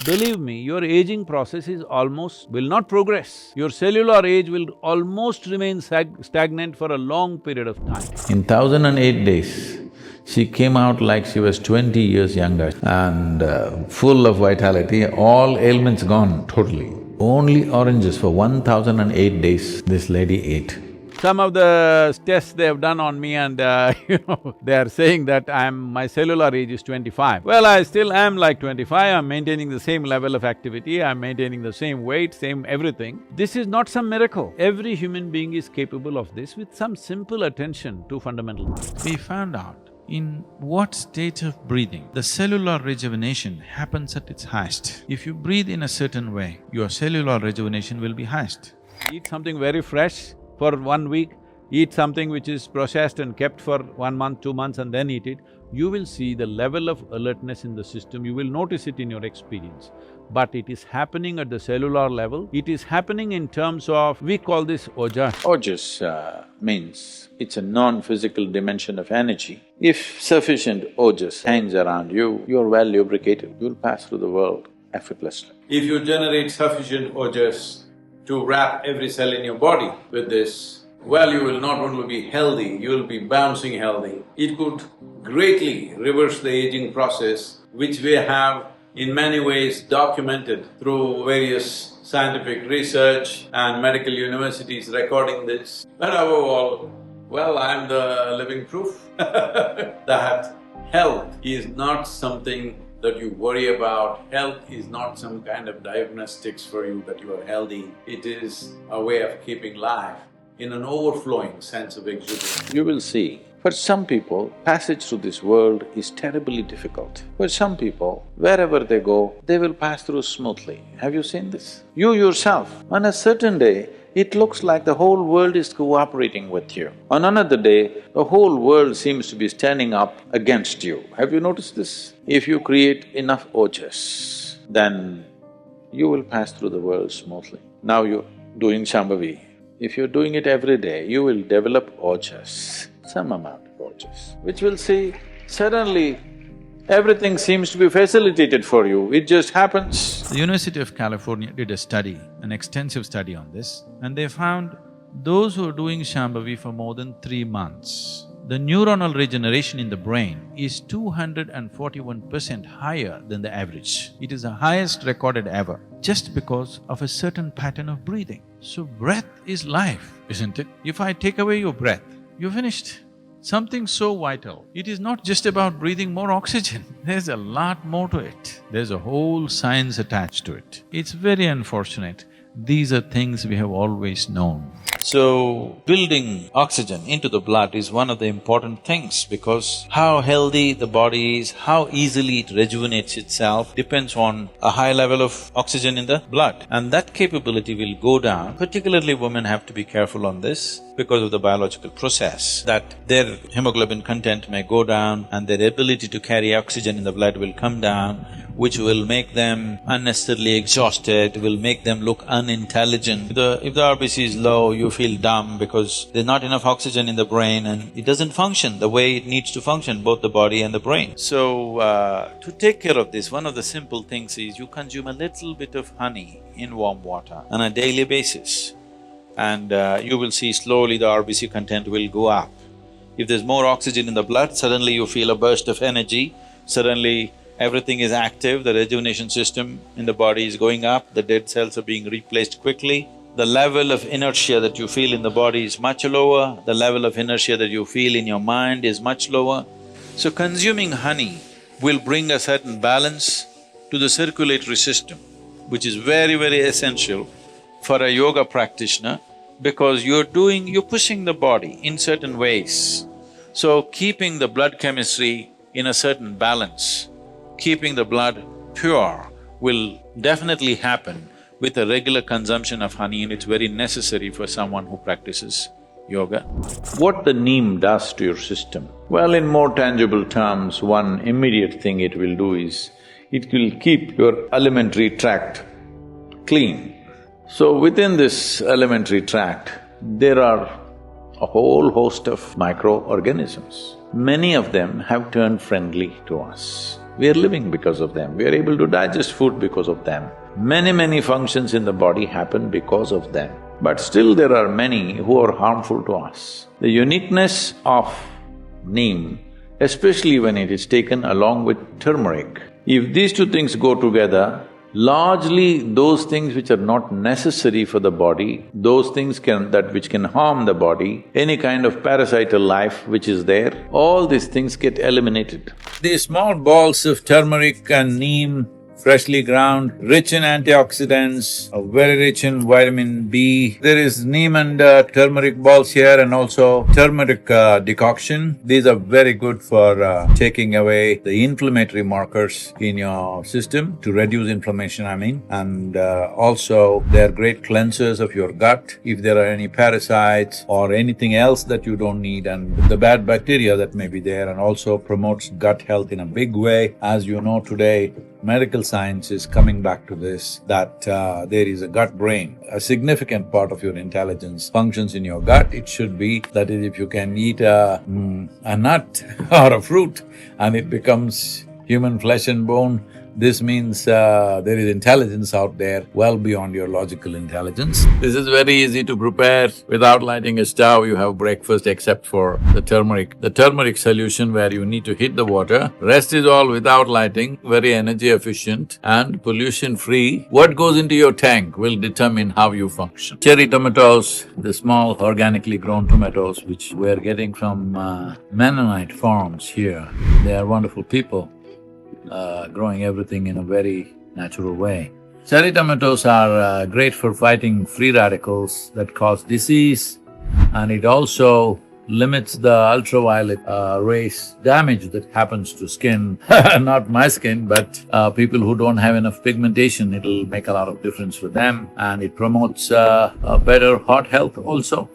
Believe me, your aging process will not progress. Your cellular age will almost remain stagnant for a long period of time. In 1008 days, she came out like she was 20 years younger and full of vitality, all ailments gone totally. Only oranges for 1008 days this lady ate. Some of the tests they have done on me and they are saying that my cellular age is 25. Well, I still am like 25, I'm maintaining the same level of activity, I'm maintaining the same weight, same everything. This is not some miracle. Every human being is capable of this with some simple attention to fundamental things. We found out in what state of breathing the cellular rejuvenation happens at its highest. If you breathe in a certain way, your cellular rejuvenation will be highest. Eat something very fresh for 1 week, eat something which is processed and kept for 1 month, 2 months and then eat it, you will see the level of alertness in the system, you will notice it in your experience. But it is happening at the cellular level, it is happening in terms of… we call this ojas. Ojas means it's a non-physical dimension of energy. If sufficient ojas hangs around you, you're well lubricated, you'll pass through the world effortlessly. If you generate sufficient ojas to wrap every cell in your body with this, well, you will not only be healthy, you will be bouncing healthy. It could greatly reverse the aging process, which we have in many ways documented through various scientific research and medical universities recording this. And above all, well, I'm the living proof that health is not something that you worry about. Health is not some kind of diagnostics for you that you are healthy. It is a way of keeping life in an overflowing sense of exuberance. You will see, for some people, passage through this world is terribly difficult. For some people, wherever they go, they will pass through smoothly. Have you seen this? You yourself, on a certain day, it looks like the whole world is cooperating with you. On another day, the whole world seems to be standing up against you. Have you noticed this? If you create enough ojas, then you will pass through the world smoothly. Now you're doing Shambhavi. If you're doing it every day, you will develop ojas, some amount of ojas, which will see suddenly everything seems to be facilitated for you, it just happens. The University of California did a study, an extensive study on this, and they found those who are doing Shambhavi for more than 3 months, the neuronal regeneration in the brain is 241% higher than the average. It is the highest recorded ever, just because of a certain pattern of breathing. So breath is life, isn't it? If I take away your breath, you're finished. Something so vital. It is not just about breathing more oxygen, there's a lot more to it. There's a whole science attached to it. It's very unfortunate. These are things we have always known. So, building oxygen into the blood is one of the important things because how healthy the body is, how easily it rejuvenates itself depends on a high level of oxygen in the blood. And that capability will go down, particularly women have to be careful on this because of the biological process, that their hemoglobin content may go down and their ability to carry oxygen in the blood will come down, which will make them unnecessarily exhausted, will make them look unintelligent. If the RBC is low, you feel dumb because there's not enough oxygen in the brain and it doesn't function the way it needs to function, both the body and the brain. So, to take care of this, one of the simple things is you consume a little bit of honey in warm water on a daily basis and you will see slowly the RBC content will go up. If there's more oxygen in the blood, suddenly you feel a burst of energy, suddenly everything is active, the rejuvenation system in the body is going up, the dead cells are being replaced quickly. The level of inertia that you feel in the body is much lower, the level of inertia that you feel in your mind is much lower. So consuming honey will bring a certain balance to the circulatory system, which is very, very essential for a yoga practitioner because you're pushing the body in certain ways. So keeping the blood chemistry in a certain balance, keeping the blood pure will definitely happen with a regular consumption of honey, and it's very necessary for someone who practices yoga. What the neem does to your system? Well, in more tangible terms, one immediate thing it will do is, it will keep your alimentary tract clean. So within this alimentary tract, there are a whole host of microorganisms. Many of them have turned friendly to us. We are living because of them, we are able to digest food because of them. Many functions in the body happen because of them. But still there are many who are harmful to us. The uniqueness of neem, especially when it is taken along with turmeric, if these two things go together, largely those things which are not necessary for the body, those things which can harm the body, any kind of parasital life which is there, all these things get eliminated. These small balls of turmeric and neem, freshly ground, rich in antioxidants, very rich in vitamin B. There is neem and turmeric balls here and also turmeric decoction. These are very good for taking away the inflammatory markers in your system, to reduce inflammation, and also they're great cleansers of your gut if there are any parasites or anything else that you don't need and the bad bacteria that may be there, and also promotes gut health in a big way. As you know today, medical science is coming back to this, that there is a gut-brain. A significant part of your intelligence functions in your gut. It should be, that is, if you can eat a nut or a fruit and it becomes human flesh and bone, this means there is intelligence out there well beyond your logical intelligence. This is very easy to prepare. Without lighting a stove, you have breakfast except for the turmeric. The turmeric solution where you need to heat the water, rest is all without lighting, very energy efficient and pollution-free. What goes into your tank will determine how you function. Cherry tomatoes, the small organically grown tomatoes which we're getting from Mennonite farms here, they are wonderful people. Growing everything in a very natural way. Cherry tomatoes are great for fighting free radicals that cause disease, and it also limits the ultraviolet rays damage that happens to skin. Not my skin, but people who don't have enough pigmentation, it'll make a lot of difference for them, and it promotes a better heart health also.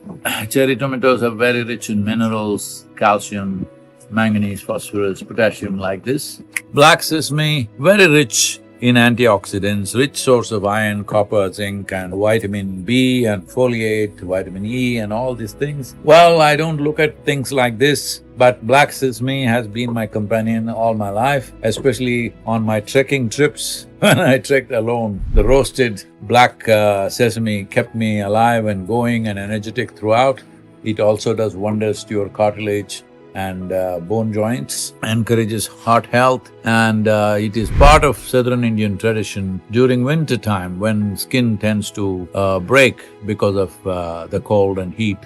Cherry tomatoes are very rich in minerals, calcium, manganese, phosphorus, potassium like this. Black sesame, very rich in antioxidants, rich source of iron, copper, zinc and vitamin B and foliate, vitamin E and all these things. Well, I don't look at things like this, but black sesame has been my companion all my life, especially on my trekking trips. When I trekked alone, the roasted black sesame kept me alive and going and energetic throughout. It also does wonders to your cartilage and bone joints, encourages heart health, and it is part of southern Indian tradition during winter time when skin tends to break because of the cold and heat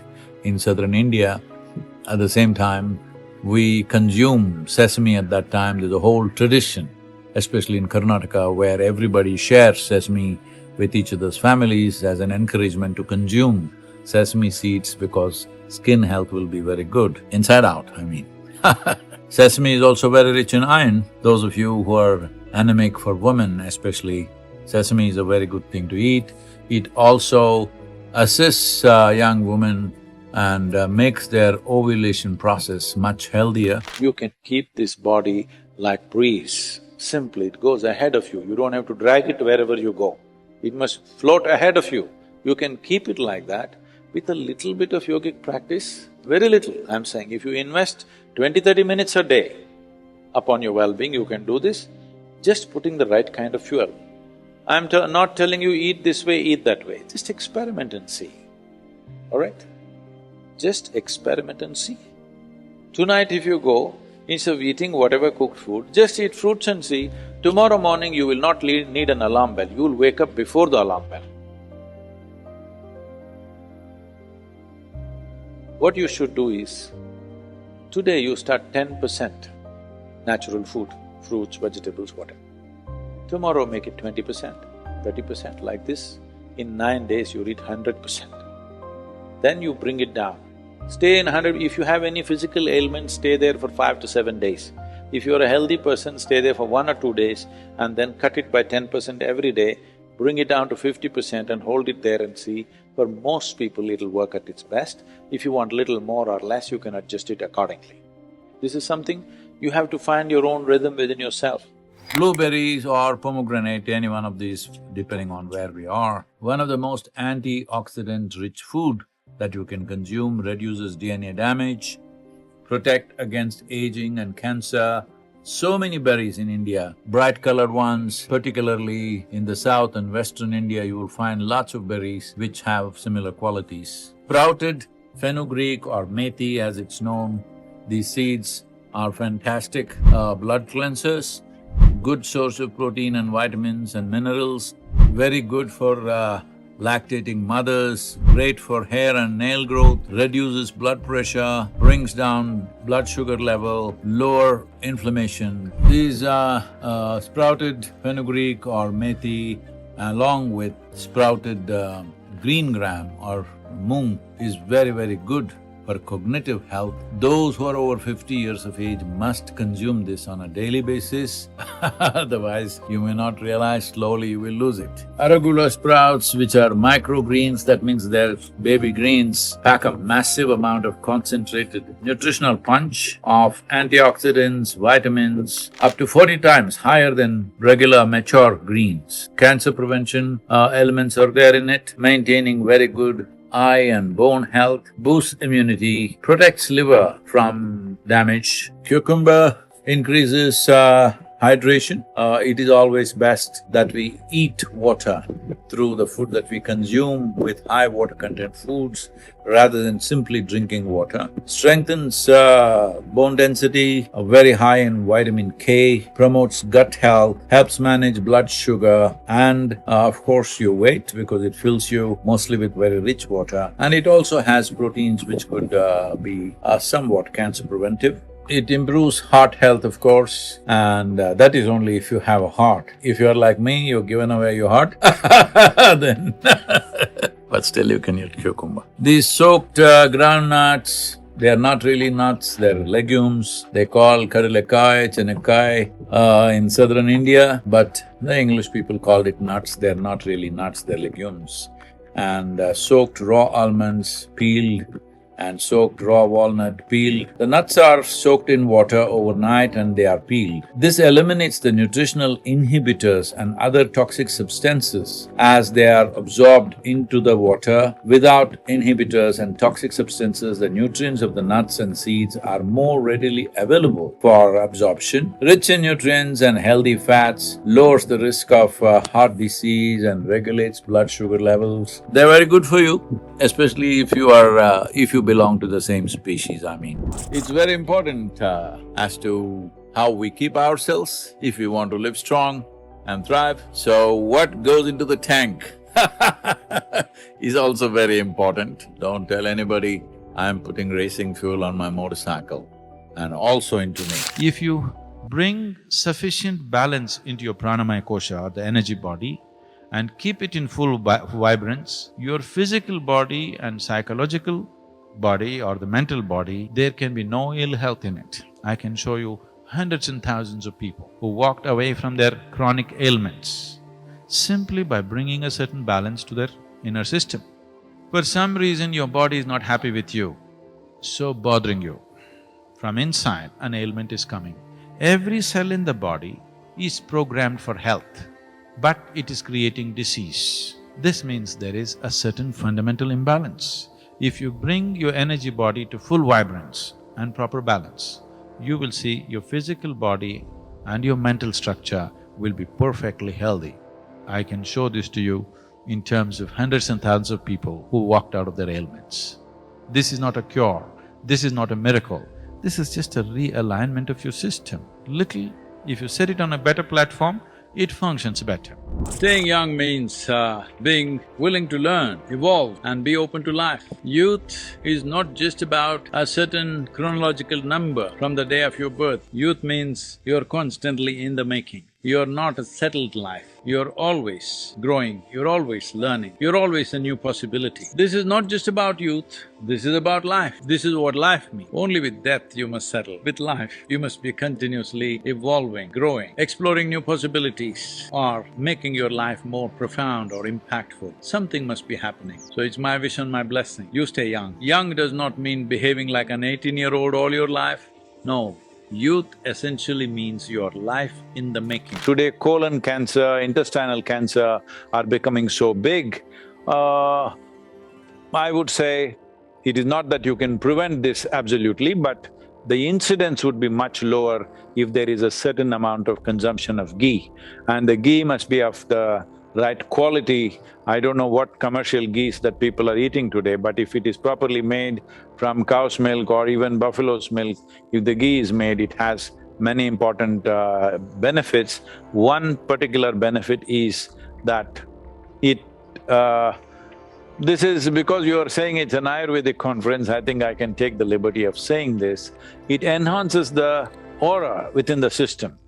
in southern India. At the same time, we consume sesame at that time. There's a whole tradition, especially in Karnataka, where everybody shares sesame with each other's families as an encouragement to consume sesame seeds because skin health will be very good, inside out, I mean. Sesame is also very rich in iron. Those of you who are anemic, for women especially, sesame is a very good thing to eat. It also assists young women and makes their ovulation process much healthier. You can keep this body like breeze. Simply, it goes ahead of you. You don't have to drag it wherever you go. It must float ahead of you. You can keep it like that. With a little bit of yogic practice, very little, I'm saying, if you invest 20-30 minutes a day upon your well-being, you can do this, just putting the right kind of fuel. I'm not telling you eat this way, eat that way, just experiment and see, all right? Just experiment and see. Tonight if you go, instead of eating whatever cooked food, just eat fruits and see, tomorrow morning you will not need an alarm bell, you will wake up before the alarm bell. What you should do is, today you start 10% natural food, fruits, vegetables, whatever. Tomorrow make it 20%, 30%, like this. In 9 days you reach 100%. Then you bring it down. Stay in 100… if you have any physical ailment, stay there for 5 to 7 days. If you're a healthy person, stay there for 1 or 2 days and then cut it by 10% every day, bring it down to 50% and hold it there and see. For most people, it'll work at its best. If you want little more or less, you can adjust it accordingly. This is something you have to find your own rhythm within yourself. Blueberries or pomegranate, any one of these, depending on where we are. One of the most antioxidant-rich food that you can consume, reduces DNA damage, protect against aging and cancer, So many berries in India, bright colored ones, particularly in the south and western India, you will find lots of berries which have similar qualities. Sprouted fenugreek or methi as it's known, these seeds are fantastic blood cleansers, good source of protein and vitamins and minerals, very good for lactating mothers, great for hair and nail growth, reduces blood pressure, brings down blood sugar level, lower inflammation. These sprouted fenugreek or methi along with sprouted green gram or moong is very, very good for cognitive health. Those who are over 50 years of age must consume this on a daily basis, otherwise you may not realize, slowly you will lose it. Arugula sprouts, which are microgreens, that means they're baby greens, pack a massive amount of concentrated nutritional punch of antioxidants, vitamins, up to 40 times higher than regular mature greens. Cancer prevention elements are there in it, maintaining very good eye and bone health, boosts immunity, protects liver from damage. Cucumber increases hydration. It is always best that we eat water through the food that we consume with high water content foods rather than simply drinking water. Strengthens bone density, very high in vitamin K, promotes gut health, helps manage blood sugar and of course your weight because it fills you mostly with very rich water. And it also has proteins which could be somewhat cancer preventive. It improves heart health, of course, and that is only if you have a heart. If you're like me, you've given away your heart, then but still you can eat cucumber. These soaked groundnuts, they are not really nuts, they're legumes. They call kadalekai, chenekai in southern India, but the English people called it nuts. They're not really nuts, they're legumes. And soaked raw almonds, peeled, and soaked raw walnut peeled. The nuts are soaked in water overnight and they are peeled. This eliminates the nutritional inhibitors and other toxic substances as they are absorbed into the water. Without inhibitors and toxic substances, the nutrients of the nuts and seeds are more readily available for absorption. Rich in nutrients and healthy fats, lowers the risk of heart disease and regulates blood sugar levels. They're very good for you, especially if you belong to the same species, I mean. It's very important as to how we keep ourselves if we want to live strong and thrive. So what goes into the tank is also very important. Don't tell anybody I'm putting racing fuel on my motorcycle and also into me. If you bring sufficient balance into your pranamaya kosha or the energy body and keep it in full vibrance, your physical body and psychological body or the mental body, there can be no ill health in it. I can show you hundreds and thousands of people who walked away from their chronic ailments simply by bringing a certain balance to their inner system. For some reason your body is not happy with you, so bothering you. From inside, an ailment is coming. Every cell in the body is programmed for health, but it is creating disease. This means there is a certain fundamental imbalance. If you bring your energy body to full vibrance and proper balance, you will see your physical body and your mental structure will be perfectly healthy. I can show this to you in terms of hundreds and thousands of people who walked out of their ailments. This is not a cure, this is not a miracle, this is just a realignment of your system. Little, if you set it on a better platform, it functions better. Staying young means being willing to learn, evolve and be open to life. Youth is not just about a certain chronological number from the day of your birth. Youth means you're constantly in the making. You're not a settled life. You're always growing, you're always learning, you're always a new possibility. This is not just about youth, this is about life. This is what life means. Only with death you must settle. With life, you must be continuously evolving, growing, exploring new possibilities or making your life more profound or impactful. Something must be happening. So it's my wish and my blessing, you stay young. Young does not mean behaving like an 18-year-old all your life, no. Youth essentially means your life in the making. Today, colon cancer, intestinal cancer are becoming so big. I would say it is not that you can prevent this absolutely, but the incidence would be much lower if there is a certain amount of consumption of ghee. And the ghee must be of the right quality. I don't know what commercial ghees that people are eating today, but if it is properly made from cow's milk or even buffalo's milk, if the ghee is made, it has many important benefits. One particular benefit is that it… this is because you are saying it's an Ayurvedic conference, I think I can take the liberty of saying this. It enhances the aura within the system.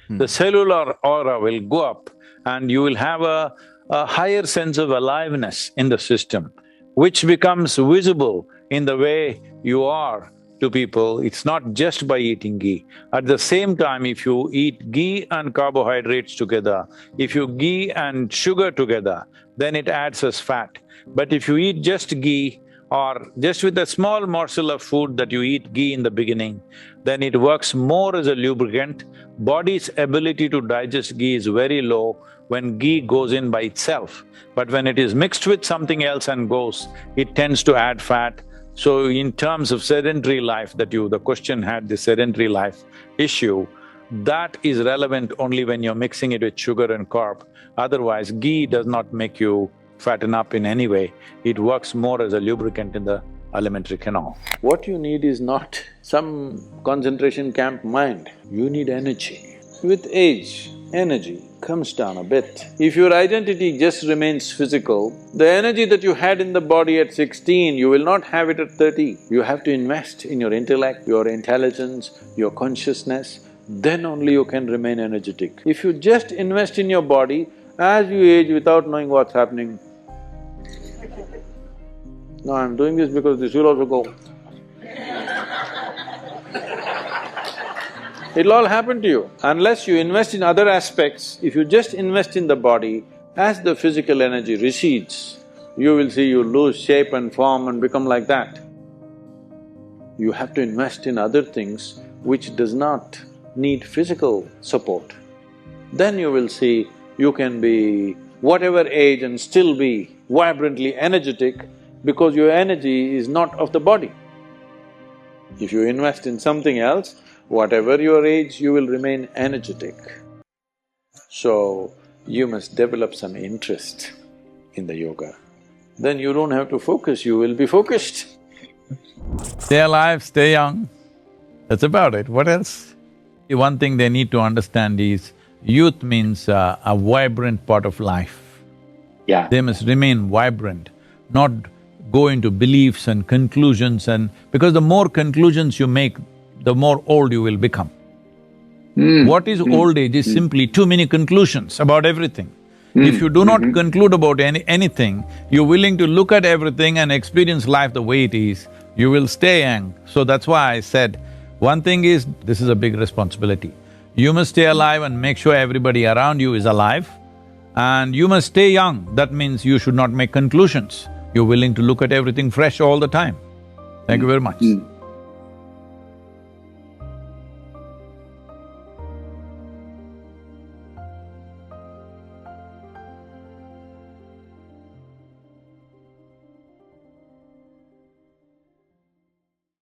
The cellular aura will go up and you will have a higher sense of aliveness in the system, which becomes visible in the way you are to people. It's not just by eating ghee. At the same time, if you eat ghee and carbohydrates together, if you ghee and sugar together, then it adds as fat. But if you eat just ghee or just with a small morsel of food that you eat ghee in the beginning, then it works more as a lubricant. Body's ability to digest ghee is very low when ghee goes in by itself. But when it is mixed with something else and goes, it tends to add fat. So in terms of sedentary life that the question had, the sedentary life issue, that is relevant only when you're mixing it with sugar and carb. Otherwise, ghee does not make you fatten up in any way. It works more as a lubricant in the alimentary canal. What you need is not some concentration camp mind, you need energy. With age, energy comes down a bit. If your identity just remains physical, the energy that you had in the body at 16, you will not have it at 30. You have to invest in your intellect, your intelligence, your consciousness, then only you can remain energetic. If you just invest in your body, as you age without knowing what's happening, no, I'm doing this because this will also go. It'll all happen to you. Unless you invest in other aspects, if you just invest in the body, as the physical energy recedes, you will see you lose shape and form and become like that. You have to invest in other things which does not need physical support. Then you will see you can be whatever age and still be vibrantly energetic because your energy is not of the body. If you invest in something else, whatever your age, you will remain energetic. So, you must develop some interest in the yoga. Then you don't have to focus, you will be focused. Stay alive, stay young, that's about it, what else? One thing they need to understand is, youth means a vibrant part of life. Yeah. They must remain vibrant, not go into beliefs and conclusions because the more conclusions you make, the more old you will become. What is old age is simply too many conclusions about everything. If you do not conclude about anything, you're willing to look at everything and experience life the way it is, you will stay young. So that's why I said, one thing is, this is a big responsibility. You must stay alive and make sure everybody around you is alive, and you must stay young. That means you should not make conclusions. You're willing to look at everything fresh all the time. Thank you very much.